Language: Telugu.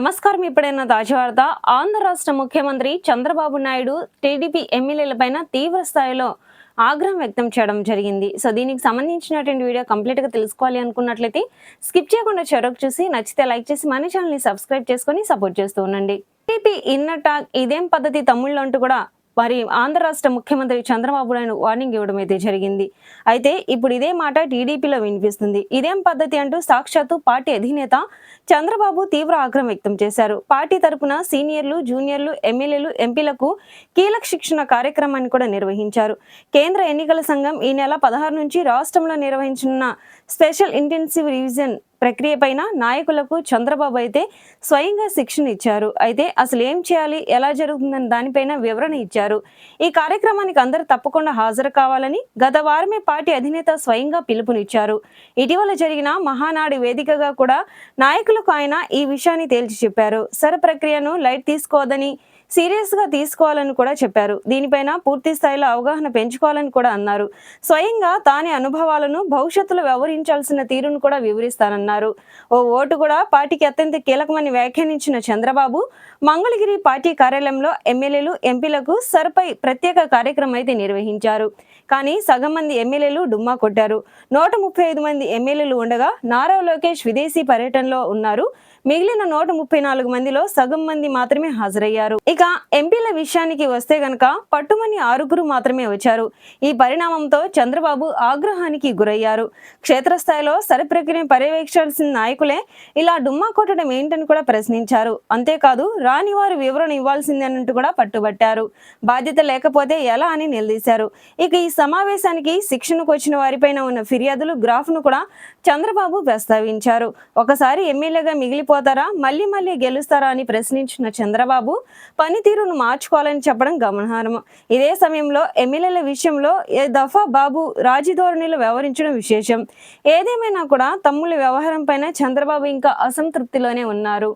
నమస్కారం. ఇప్పుడైన తాజా వార్త. ఆంధ్ర రాష్ట్ర ముఖ్యమంత్రి చంద్రబాబు నాయుడు టీడీపీ ఎమ్మెల్యేలపైన తీవ్ర స్థాయిలో ఆగ్రహం వ్యక్తం చేయడం జరిగింది. సో దీనికి సంబంధించినటువంటి వీడియో కంప్లీట్ గా తెలుసుకోవాలి అనుకున్నట్లయితే స్కిప్ చేయకుండా చివరకు చూసి నచ్చితే లైక్ చేసి మన ఛానల్ ని సబ్స్క్రైబ్ చేసుకొని సపోర్ట్ చేస్తూ ఉండండి. టీడీపీ ఇన్నట ఇదేం పద్ధతి తమ్ముళ్ళు అంటూ కూడా మరి ఆంధ్ర రాష్ట్ర ముఖ్యమంత్రి చంద్రబాబు నాయుడు వార్నింగ్ ఇవ్వడం అయితే జరిగింది. అయితే ఇప్పుడు ఇదే మాట టీడీపీలో వినిపిస్తుంది. ఇదేం పద్ధతి అంటూ సాక్షాత్తు పార్టీ అధినేత చంద్రబాబు తీవ్ర ఆగ్రహం వ్యక్తం చేశారు. పార్టీ తరపున సీనియర్లు, జూనియర్లు, ఎమ్మెల్యేలు, ఎంపీలకు కీలక శిక్షణ కార్యక్రమాన్ని కూడా నిర్వహించారు. కేంద్ర ఎన్నికల సంఘం ఈ నెల 16 నుంచి రాష్ట్రంలో నిర్వహించనున్న స్పెషల్ ఇంటెన్సివ్ రివిజన్ ప్రక్రియ పైన నాయకులకు చంద్రబాబు అయితే స్వయంగా శిక్షణ ఇచ్చారు. అయితే అసలు ఏం చేయాలి, ఎలా జరుగుతుందని దానిపైన వివరణ ఇచ్చారు. ఈ కార్యక్రమానికి అందరూ తప్పకుండా హాజరు కావాలని గత వారమే పార్టీ అధినేత స్వయంగా పిలుపునిచ్చారు. ఇటీవల జరిగిన మహానాడు వేదికగా కూడా నాయకులకు ఆయన ఈ విషయాన్ని తేల్చి చెప్పారు. సర ప్రక్రియను లైట్ తీసుకోవద్దని, సీరియస్ గా తీసుకోవాలని కూడా చెప్పారు. దీనిపైన పూర్తి స్థాయిలో అవగాహన పెంచుకోవాలని కూడా అన్నారు. స్వయంగా తానే అనుభవాలను, భవిష్యత్తులో వ్యవహరించాల్సిన తీరును కూడా వివరిస్తానన్నారు. ఓ ఓటు కూడా పార్టీకి అత్యంత కీలకమని వ్యాఖ్యానించిన చంద్రబాబు మంగళగిరి పార్టీ కార్యాలయంలో ఎమ్మెల్యేలు, ఎంపీలకు సర్పై ప్రత్యేక కార్యక్రమం అయితే నిర్వహించారు. కానీ సగం మంది ఎమ్మెల్యేలు డుమ్మా కొట్టారు. 135 మంది ఎమ్మెల్యేలు ఉండగా నారా లోకేష్ విదేశీ పర్యటనలో ఉన్నారు. మిగిలిన 134 మందిలో సగం మంది మాత్రమే హాజరయ్యారు. ఇక ఎంపీల విషయానికి వస్తే గనక పట్టుమని 6 మాత్రమే వచ్చారు. ఈ పరిణామంతో చంద్రబాబు ఆగ్రహానికి గురయ్యారు. క్షేత్రస్థాయిలో సరి ప్రక్రియను పర్యవేక్షించాల్సిన నాయకులే ఇలా డుమ్మా కొట్టడం ఏంటని కూడా ప్రశ్నించారు. అంతేకాదు రాని వారు వివరణ ఇవ్వాల్సిందేనంటూ కూడా పట్టుబట్టారు. బాధ్యత లేకపోతే ఎలా అని నిలదీశారు. ఇక ఈ సమావేశానికి శిక్షణకు వచ్చిన వారిపైన ఉన్న ఫిర్యాదులు గ్రాఫ్ను కూడా చంద్రబాబు ప్రస్తావించారు. ఒకసారి ఎమ్మెల్యేగా మిగిలిపోతారా, మళ్ళీ మళ్ళీ గెలుస్తారా అని ప్రశ్నించిన చంద్రబాబు పనితీరును మార్చుకోవాలని చెప్పడం గమనార్హం. ఇదే సమయంలో ఎమ్మెల్యేల విషయంలో దఫా బాబు రాజధోరణిలో వ్యవహరించడం విశేషం. ఏదేమైనా కూడా తమ్ముళ్ళ వ్యవహారం పైన చంద్రబాబు ఇంకా అసంతృప్తిలోనే ఉన్నారు.